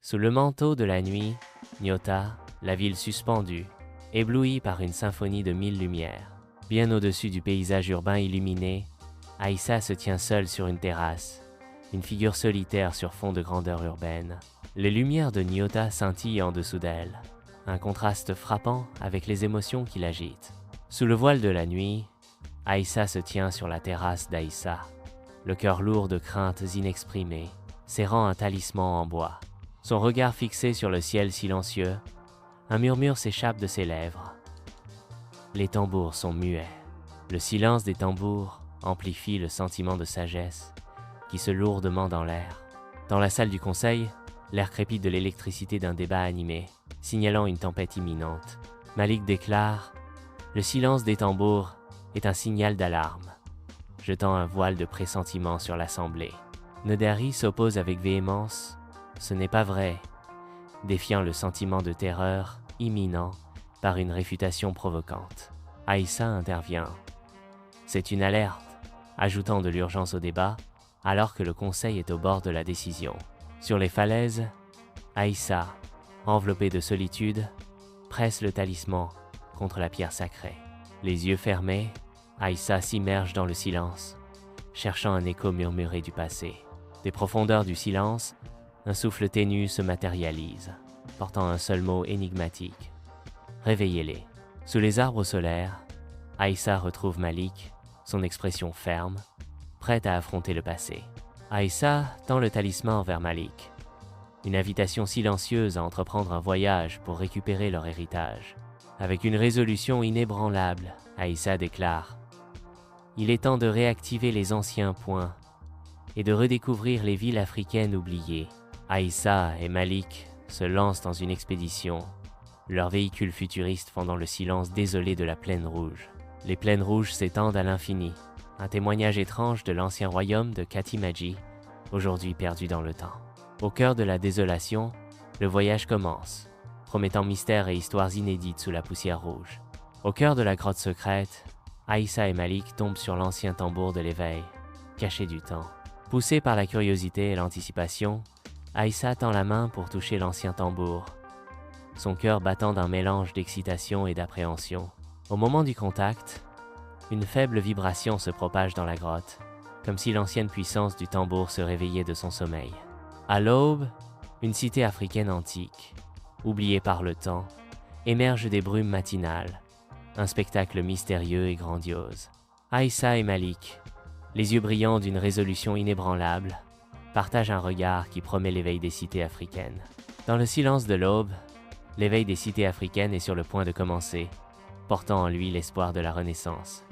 Sous le manteau de la nuit, Nyota, la ville suspendue, éblouie par une symphonie de 1000 lumières. Bien au-dessus du paysage urbain illuminé, Aïssa se tient seule sur une terrasse, une figure solitaire sur fond de grandeur urbaine. Les lumières de Nyota scintillent en dessous d'elle, un contraste frappant avec les émotions qui l'agitent. Sous le voile de la nuit, Aïssa se tient sur la terrasse d'Aïssa, le cœur lourd de craintes inexprimées, serrant un talisman en bois. Son regard fixé sur le ciel silencieux, un murmure s'échappe de ses lèvres. Les tambours sont muets. Le silence des tambours amplifie le sentiment de sagesse qui se lourdement dans l'air. Dans la salle du conseil, l'air crépite de l'électricité d'un débat animé, signalant une tempête imminente. Malik déclare « Le silence des tambours est un signal d'alarme », jetant un voile de pressentiment sur l'assemblée. Nodari s'oppose avec véhémence « Ce n'est pas vrai », défiant le sentiment de terreur imminent par une réfutation provocante. Aïssa intervient. C'est une alerte, ajoutant de l'urgence au débat, alors que le conseil est au bord de la décision. Sur les falaises, Aïssa, enveloppée de solitude, presse le talisman contre la pierre sacrée. Les yeux fermés, Aïssa s'immerge dans le silence, cherchant un écho murmuré du passé. Des profondeurs du silence, un souffle ténu se matérialise, portant un seul mot énigmatique. Réveillez-les. Sous les arbres solaires, Aïssa retrouve Malik, son expression ferme, prête à affronter le passé. Aïssa tend le talisman vers Malik, une invitation silencieuse à entreprendre un voyage pour récupérer leur héritage. Avec une résolution inébranlable, Aïssa déclare « Il est temps de réactiver les anciens points et de redécouvrir les villes africaines oubliées. » Aïssa et Malik se lancent dans une expédition, leur véhicule futuriste fendant le silence désolé de la plaine rouge. Les plaines rouges s'étendent à l'infini, un témoignage étrange de l'ancien royaume de Katimaji, aujourd'hui perdu dans le temps. Au cœur de la désolation, le voyage commence, promettant mystères et histoires inédites sous la poussière rouge. Au cœur de la grotte secrète, Aïssa et Malik tombent sur l'ancien tambour de l'éveil, caché du temps. Poussés par la curiosité et l'anticipation, Aïssa tend la main pour toucher l'ancien tambour, son cœur battant d'un mélange d'excitation et d'appréhension. Au moment du contact, une faible vibration se propage dans la grotte, comme si l'ancienne puissance du tambour se réveillait de son sommeil. À l'aube, une cité africaine antique, oubliée par le temps, émerge des brumes matinales, un spectacle mystérieux et grandiose. Aïssa et Malik, les yeux brillants d'une résolution inébranlable, partagent un regard qui promet l'éveil des cités africaines. Dans le silence de l'aube, l'éveil des cités africaines est sur le point de commencer, portant en lui l'espoir de la Renaissance.